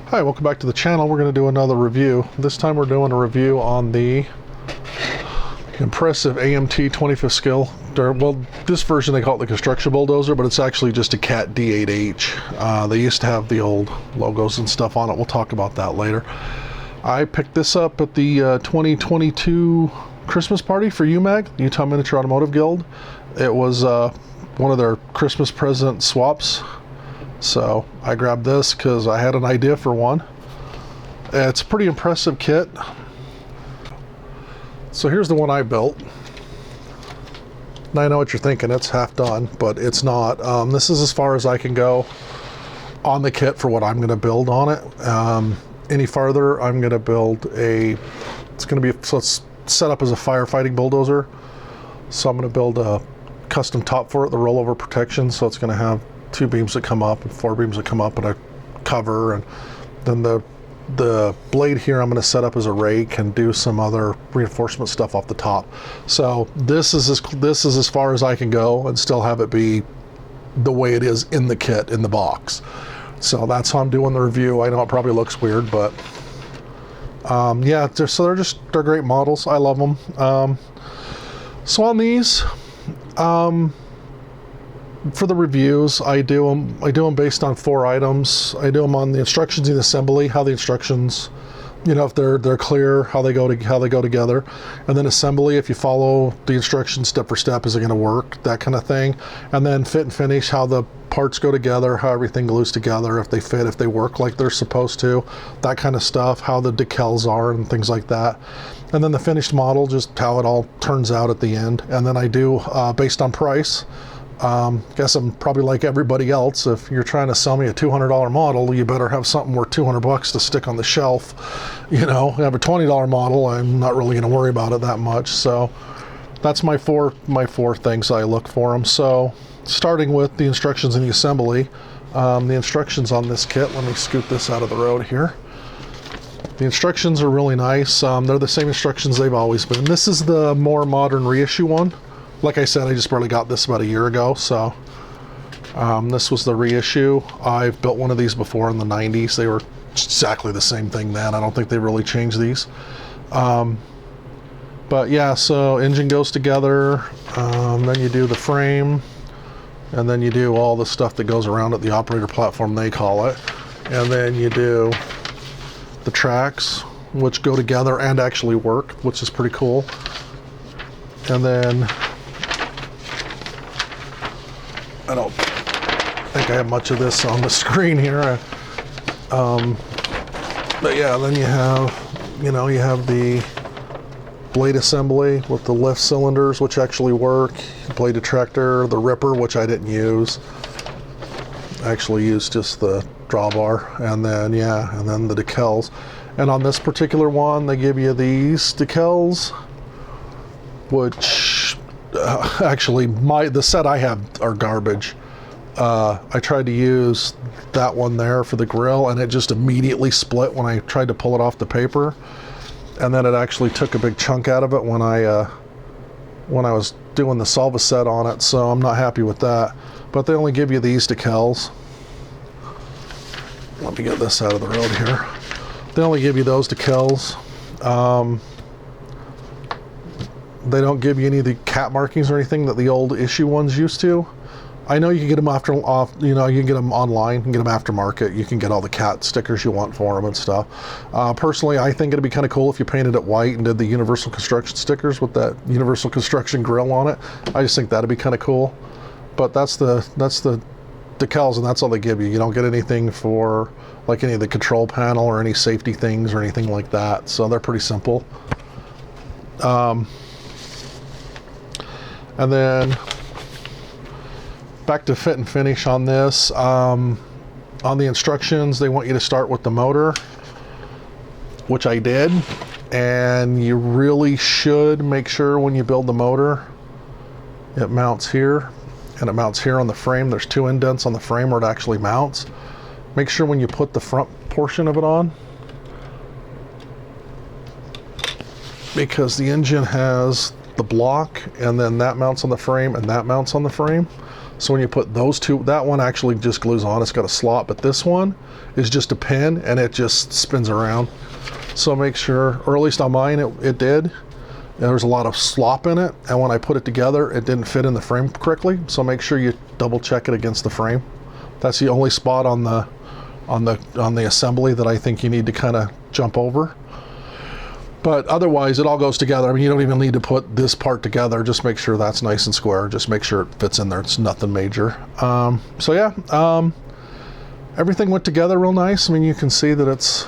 Hi, welcome back to the channel. We're going to do another review. This time we're doing a review on the impressive AMT 25th scale. Well, this version they call it the construction bulldozer, but it's actually just a Cat D8H. They used to have the old logos and stuff on it. We'll talk about that later. I picked this up at the 2022 Christmas party for UMAG, Utah Miniature Automotive Guild. It was one of their Christmas present swaps. So I grabbed this because I had an idea for one. It's a pretty impressive kit. So here's the one I built. Now I know what you're thinking, it's half done, but it's not. This is as far as I can go on the kit for what I'm going to build on it. Any farther, I'm going to build it's set up as a firefighting bulldozer. So I'm going to build a custom top for it, the rollover protection. So it's going to have 2 beams that come up and 4 beams that come up and a cover, and then the blade here I'm going to set up as a rake and do some other reinforcement stuff off the top. So this is as far as I can go and still have it be the way it is in the kit, in the box. So that's how I'm doing the review. I know it probably looks weird, but yeah, they're great models. I love them. So on these, for the reviews, I do them based on 4 items. I do them on the instructions in assembly, how the instructions, if they're clear, how they go together, and then assembly, if you follow the instructions step for step, is it going to work, that kind of thing, and then fit and finish, how the parts go together, how everything glues together, if they fit, if they work like they're supposed to, that kind of stuff, how the decals are and things like that. And then the finished model, just how it all turns out at the end. And then I do based on price. Guess I'm probably like everybody else. If you're trying to sell me a $200 model, you better have something worth $200 to stick on the shelf. You have a $20 model, I'm not really going to worry about it that much. So that's my four things I look for them. So starting with the instructions in the assembly, the instructions on this kit, let me scoot this out of the road here. The instructions are really nice. They're the same instructions they've always been. This is the more modern reissue one. Like I said, I just barely got this about a year ago, so this was the reissue. I've built one of these before in the 90s. They were exactly the same thing then. I don't think they really changed these. But yeah, so engine goes together, then you do the frame, and then you do all the stuff that goes around it, the operator platform they call it, and then you do the tracks, which go together and actually work, which is pretty cool. And then I don't think I have much of this on the screen here. But yeah, then you have the blade assembly with the lift cylinders, which actually work, blade detractor, the ripper, which I didn't use. I actually used just the drawbar, and then the decals. And on this particular one, they give you these decals, which actually the set I have are garbage. I tried to use that one there for the grill, and it just immediately split when I tried to pull it off the paper, and then it actually took a big chunk out of it when I was doing the Salva set on it, so I'm not happy with that. But they only give you these decals. Let me get this out of the road here. They only give you those decals. They don't give you any of the cat markings or anything that the old issue ones used to. I know you can get them you can get them online, you can get them aftermarket. You can get all the cat stickers you want for them and stuff. Personally, I think it'd be kind of cool if you painted it white and did the Universal Construction stickers with that Universal Construction grill on it. I just think that'd be kind of cool. But that's the decals, and that's all they give you. You don't get anything for like any of the control panel or any safety things or anything like that. So they're pretty simple. And then back to fit and finish on this. On the instructions, they want you to start with the motor, which I did. And you really should make sure when you build the motor, it mounts here and it mounts here on the frame. There's 2 indents on the frame where it actually mounts. Make sure when you put the front portion of it on, because the engine has the block, and then that mounts on the frame and that mounts on the frame. So when you put those two, that one actually just glues on, it's got a slot, but this one is just a pin and it just spins around. So make sure, or at least on mine it did. There was a lot of slop in it, and when I put it together, it didn't fit in the frame correctly. So make sure you double check it against the frame. That's the only spot on the assembly that I think you need to kind of jump over. But otherwise, it all goes together. I mean, you don't even need to put this part together. Just make sure that's nice and square. Just make sure it fits in there. It's nothing major. So yeah, everything went together real nice. I mean, you can see that it's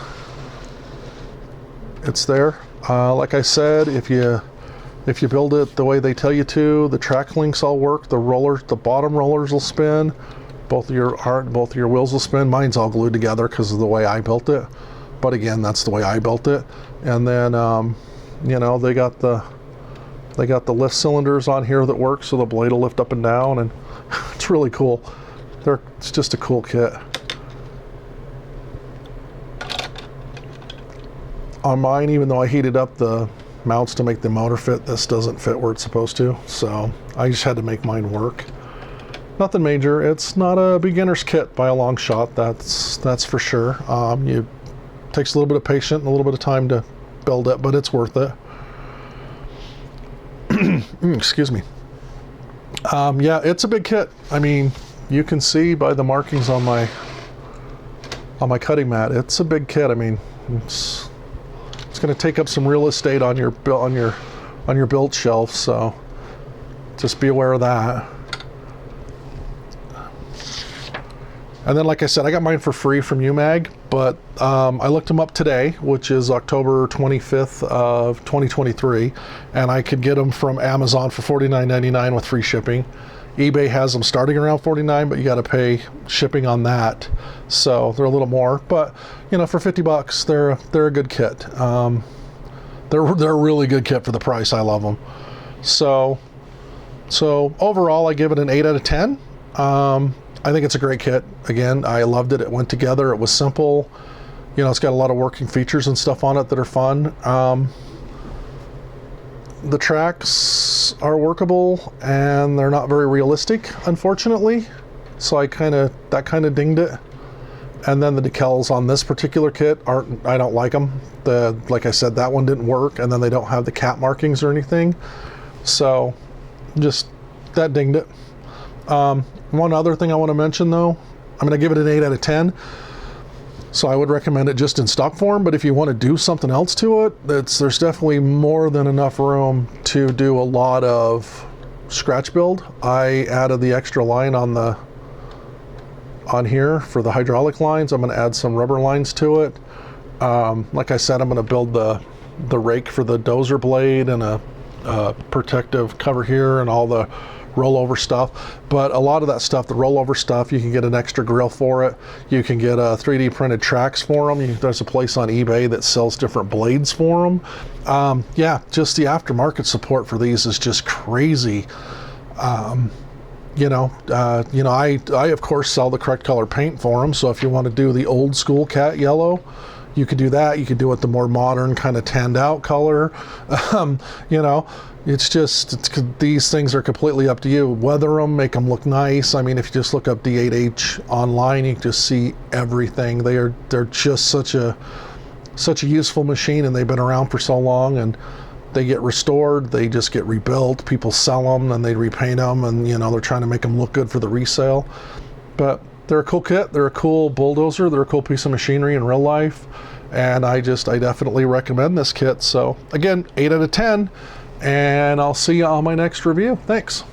there. Like I said, if you build it the way they tell you to, the track links all work. The bottom rollers will spin. Both of your wheels will spin. Mine's all glued together because of the way I built it. But again, that's the way I built it. And then, you know, they got the lift cylinders on here that work, so the blade will lift up and down, and it's really cool. It's just a cool kit. On mine, even though I heated up the mounts to make the motor fit, this doesn't fit where it's supposed to, so I just had to make mine work. Nothing major. It's not a beginner's kit by a long shot, that's for sure. Takes a little bit of patience and a little bit of time to build it, but it's worth it. Excuse me. Yeah, it's a big kit. I mean, you can see by the markings on my cutting mat, it's a big kit. I mean, it's going to take up some real estate on your build shelf, so just be aware of that. And then, like I said, I got mine for free from UMag, but I looked them up today, which is October 25th of 2023, and I could get them from Amazon for $49.99 with free shipping. eBay has them starting around $49, but you got to pay shipping on that, so they're a little more. But you know, for $50, they're a good kit. They're a really good kit for the price. I love them. So overall, I give it an 8 out of 10. I think it's a great kit. Again, I loved it. It went together. It was simple. You know, it's got a lot of working features and stuff on it that are fun. The tracks are workable and they're not very realistic, unfortunately. So that kind of dinged it. And then the decals on this particular kit I don't like them. Like I said, that one didn't work, and then they don't have the cat markings or anything. So just that dinged it. One other thing I want to mention, though, I'm going to give it an 8 out of 10. So I would recommend it just in stock form, but if you want to do something else to it, there's definitely more than enough room to do a lot of scratch build. I added the extra line on here for the hydraulic lines. I'm going to add some rubber lines to it. Like I said, I'm going to build the rake for the dozer blade and a protective cover here and all the rollover stuff. But a lot of that stuff, the rollover stuff, you can get an extra grill for it. You can get 3D printed tracks for them. There's a place on eBay that sells different blades for them. Yeah, just the aftermarket support for these is just crazy. You know, I of course sell the correct color paint for them. So if you want to do the old school cat yellow, you could do that. You could do it the more modern kind of tanned out color. You know, these things are completely up to you. Weather them, make them look nice. I mean, if you just look up D8H online, you can just see everything. They're just such a useful machine, and they've been around for so long, and they get restored, they just get rebuilt. People sell them and they repaint them, and you know, they're trying to make them look good for the resale. But they're a cool kit. They're a cool bulldozer. They're a cool piece of machinery in real life, and I definitely recommend this kit. So again, 8 out of 10. And I'll see you on my next review. Thanks.